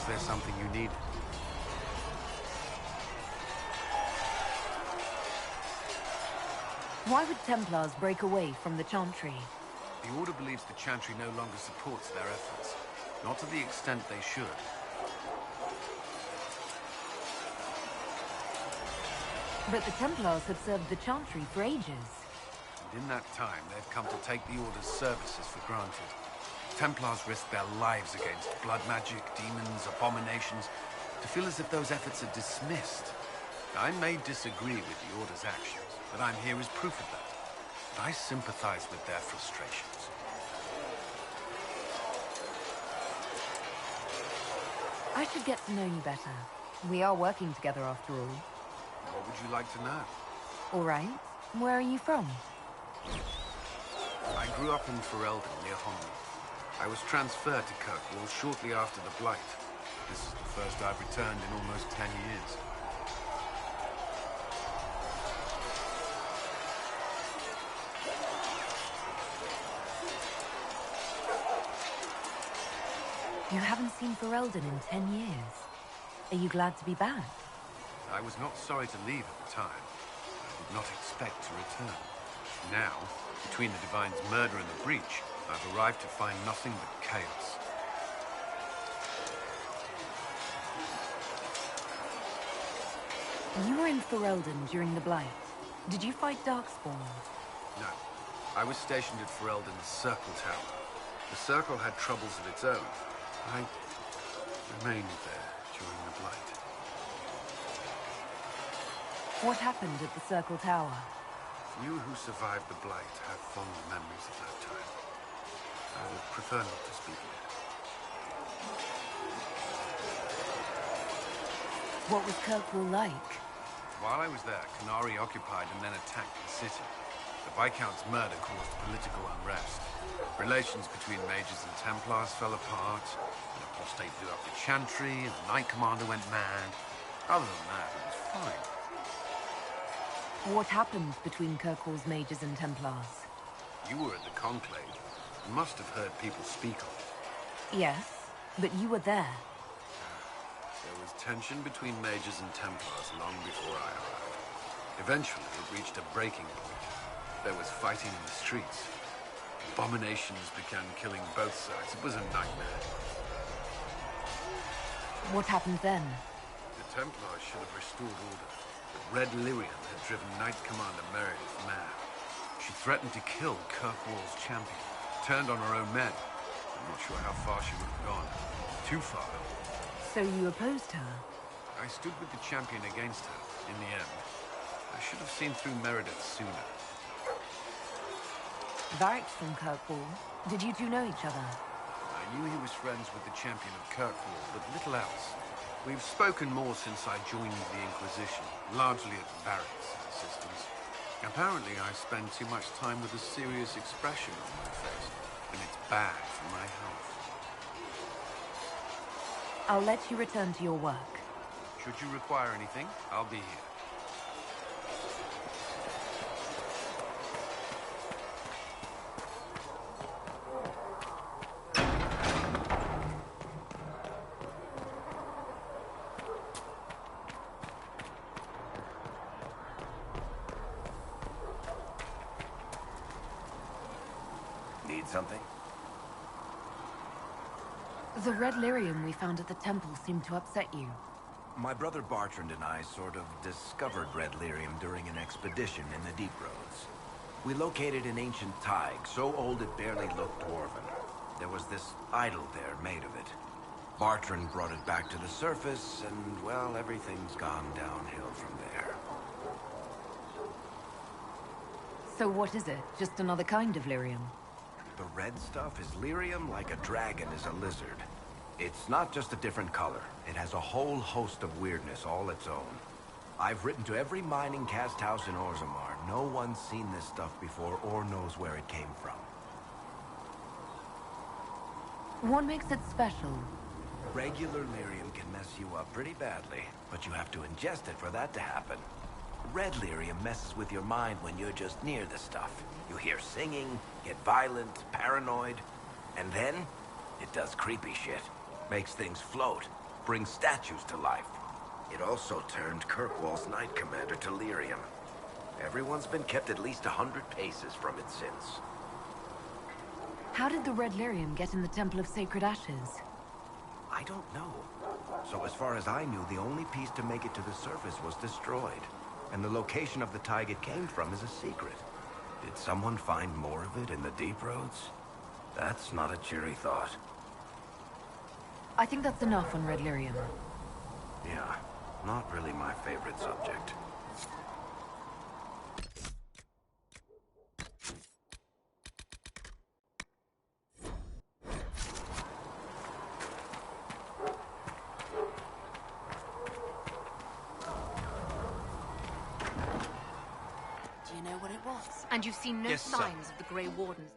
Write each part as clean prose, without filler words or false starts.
Was there something you needed? Why would Templars break away from the Chantry? The Order believes the Chantry no longer supports their efforts. Not to the extent they should. But the Templars have served the Chantry for ages. And in that time, they've come to take the Order's services for granted. Templars risk their lives against blood magic, demons, abominations, to feel as if those efforts are dismissed. I may disagree with the Order's actions, but I'm here as proof of that. And I sympathize with their frustrations. I should get to know you better. We are working together after all. What would you like to know? All right. Where are you from? I grew up in Ferelden, near Homley. I was transferred to Kirkwall shortly after the Blight. This is the first I've returned in almost 10 years. You haven't seen Ferelden in 10 years. Are you glad to be back? I was not sorry to leave at the time. I did not expect to return. Now, between the Divine's murder and the breach, I've arrived to find nothing but chaos. You were in Ferelden during the Blight. Did you fight Darkspawn? No. I was stationed at Ferelden's Circle Tower. The Circle had troubles of its own. I remained there during the Blight. What happened at the Circle Tower? You who survived the Blight have fond memories of that time. I would prefer not to speak of it. What was Kirkwall like? While I was there, Canary occupied and then attacked the city. The Viscount's murder caused political unrest. Relations between mages and Templars fell apart. An apostate blew up the Chantry, and the Knight Commander went mad. Other than that, it was fine. What happened between Kirkwall's mages and Templars? You were at the Conclave. You must have heard people speak of it. Yes, but you were there. There was tension between mages and Templars long before I arrived. Eventually, it reached a breaking point. There was fighting in the streets. Abominations began killing both sides. It was a nightmare. What happened then? The Templars should have restored order. But Red Lyrium had driven Knight Commander Meredith mad. She threatened to kill Kirkwall's champion. Turned on her own men. I'm not sure how far she would have gone. Too far. So you opposed her? I stood with the champion against her, in the end. I should have seen through Meredith sooner. Varric's from Kirkwall. Did you two know each other? I knew he was friends with the champion of Kirkwall, but little else. We've spoken more since I joined the Inquisition, largely at Varric's insistence. Apparently I spend too much time with a serious expression on my face, and it's bad for my health. I'll let you return to your work. Should you require anything, I'll be here. Need something? The Red Lyrium we found at the temple seemed to upset you. My brother Bartrand and I sort of discovered Red Lyrium during an expedition in the Deep Roads. We located an ancient Tig, so old it barely looked dwarven. There was this idol there made of it. Bartrand brought it back to the surface, and, well, everything's gone downhill from there. So what is it? Just another kind of lyrium? The red stuff is lyrium like a dragon is a lizard. It's not just a different color. It has a whole host of weirdness all its own. I've written to every mining cast house in Orzammar. No one's seen this stuff before or knows where it came from. What makes it special? Regular lyrium can mess you up pretty badly, but you have to ingest it for that to happen. Red lyrium messes with your mind when you're just near the stuff. You hear singing, get violent, paranoid, and then it does creepy shit. Makes things float. bring statues to life. It also turned Kirkwall's Knight Commander to lyrium. Everyone's been kept at least 100 paces from it since. How did the red lyrium get in the Temple of Sacred Ashes? I don't know. So as far as I knew, the only piece to make it to the surface was destroyed. And the location of the tide it came from is a secret. Did someone find more of it in the deep roads? That's not a cheery thought. I think that's enough on red lyrium. Yeah, not really my favorite subject. Do you know what it was? And you've seen no Yes, sir. signs of the Grey Wardens.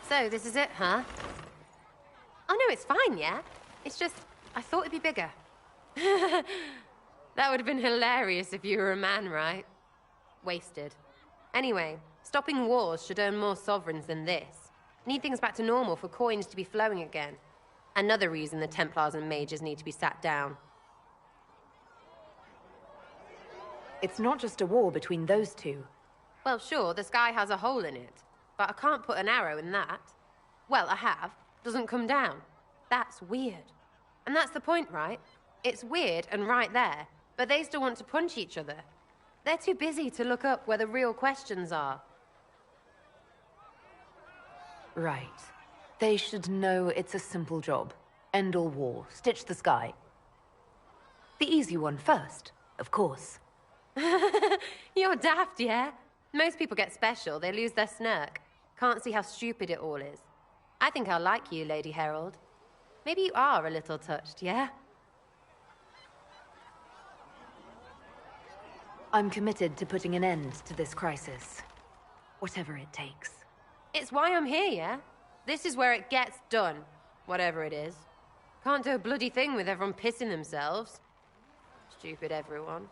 So, this is it, huh? Oh no, it's fine, yeah? It's just, I thought it'd be bigger. That would have been hilarious if you were a man, right? Wasted. Anyway, stopping wars should earn more sovereigns than this. Need things back to normal for coins to be flowing again. Another reason the Templars and mages need to be sat down. It's not just a war between those two. Well, sure, the sky has a hole in it. But I can't put an arrow in that. Well, I have. Doesn't come down. That's weird. And that's the point, right? It's weird and right there, but they still want to punch each other. They're too busy to look up where the real questions are. Right. They should know it's a simple job. End all war, stitch the sky. The easy one first, of course. You're daft, yeah? Most people get special, they lose their snark. Can't see how stupid it all is. I think I like you, Lady Herald. Maybe you are a little touched, yeah? I'm committed to putting an end to this crisis. Whatever it takes. It's why I'm here, yeah? This is where it gets done, whatever it is. Can't do a bloody thing with everyone pissing themselves. Stupid everyone.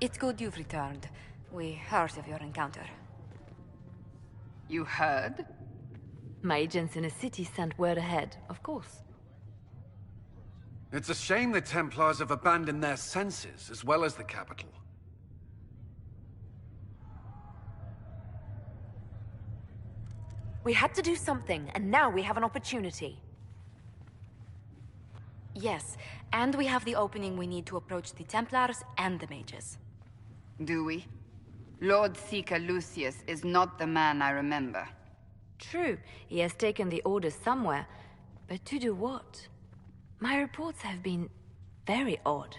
It's good you've returned. We heard of your encounter. You heard? My agents in a city sent word ahead, of course. It's a shame the Templars have abandoned their senses, as well as the capital. We had to do something, and now we have an opportunity. Yes, and we have the opening we need to approach the Templars and the mages. Do we? Lord Seeker Lucius is not the man I remember. True, he has taken the orders somewhere, but to do what? My reports have been very odd.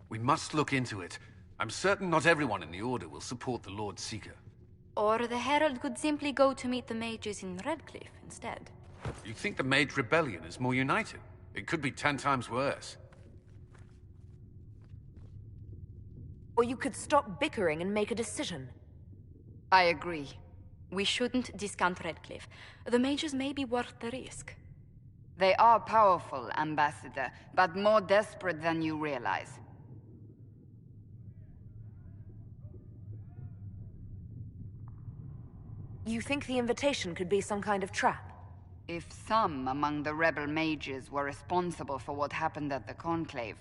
We must look into it. I'm certain not everyone in the Order will support the Lord Seeker. Or the Herald could simply go to meet the mages in Redcliffe instead. You think the Mage Rebellion is more united? It could be 10 times worse. Or you could stop bickering and make a decision. I agree. We shouldn't discount Redcliffe. The mages may be worth the risk. They are powerful, Ambassador, but more desperate than you realize. You think the invitation could be some kind of trap? If some among the rebel mages were responsible for what happened at the Conclave.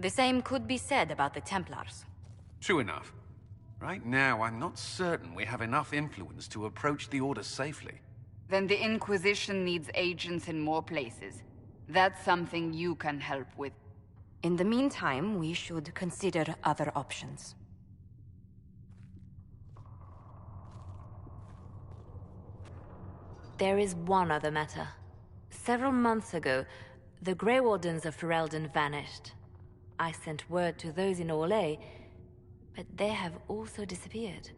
The same could be said about the Templars. True enough. Right now, I'm not certain we have enough influence to approach the Order safely. Then the Inquisition needs agents in more places. That's something you can help with. In the meantime, we should consider other options. There is one other matter. Several months ago, the Grey Wardens of Ferelden vanished. I sent word to those in Orlais, But they have also disappeared.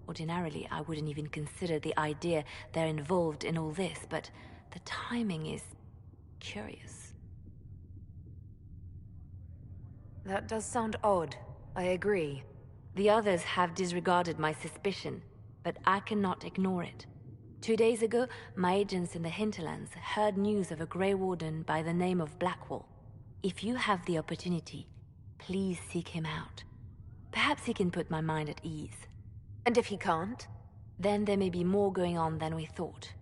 Ordinarily, I wouldn't even consider the idea they're involved in all this, but the timing is curious. That does sound odd. I agree. The others have disregarded my suspicion, but I cannot ignore it. 2 days ago, my agents in the hinterlands heard news of a Grey Warden by the name of Blackwall. If you have the opportunity, please seek him out. Perhaps he can put my mind at ease. And if he can't? Then there may be more going on than we thought.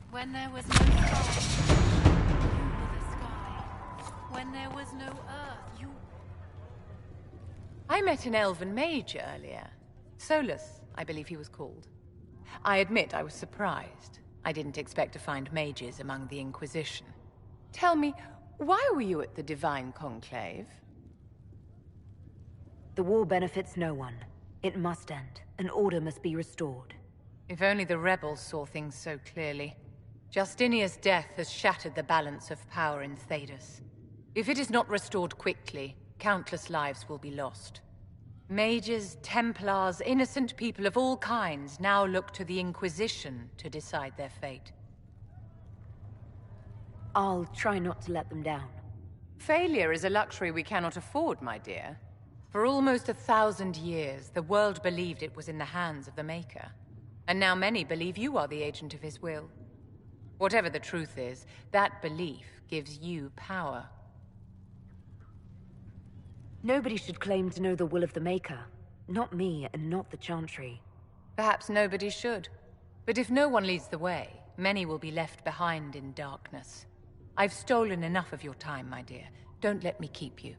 When there was no sky, you were the sky. When there was no earth, you... I met an elven mage earlier. Solus, I believe he was called. I admit I was surprised. I didn't expect to find mages among the Inquisition. Tell me, why were you at the Divine Conclave? The war benefits no one. It must end, and order must be restored. If only the rebels saw things so clearly. Justinia's death has shattered the balance of power in Thedas. If it is not restored quickly, countless lives will be lost. Mages, Templars, innocent people of all kinds now look to the Inquisition to decide their fate. I'll try not to let them down. Failure is a luxury we cannot afford, my dear. For almost 1,000 years, the world believed it was in the hands of the Maker. And now many believe you are the agent of his will. Whatever the truth is, that belief gives you power. Nobody should claim to know the will of the Maker. Not me, and not the Chantry. Perhaps nobody should. But if no one leads the way, many will be left behind in darkness. I've stolen enough of your time, my dear. Don't let me keep you.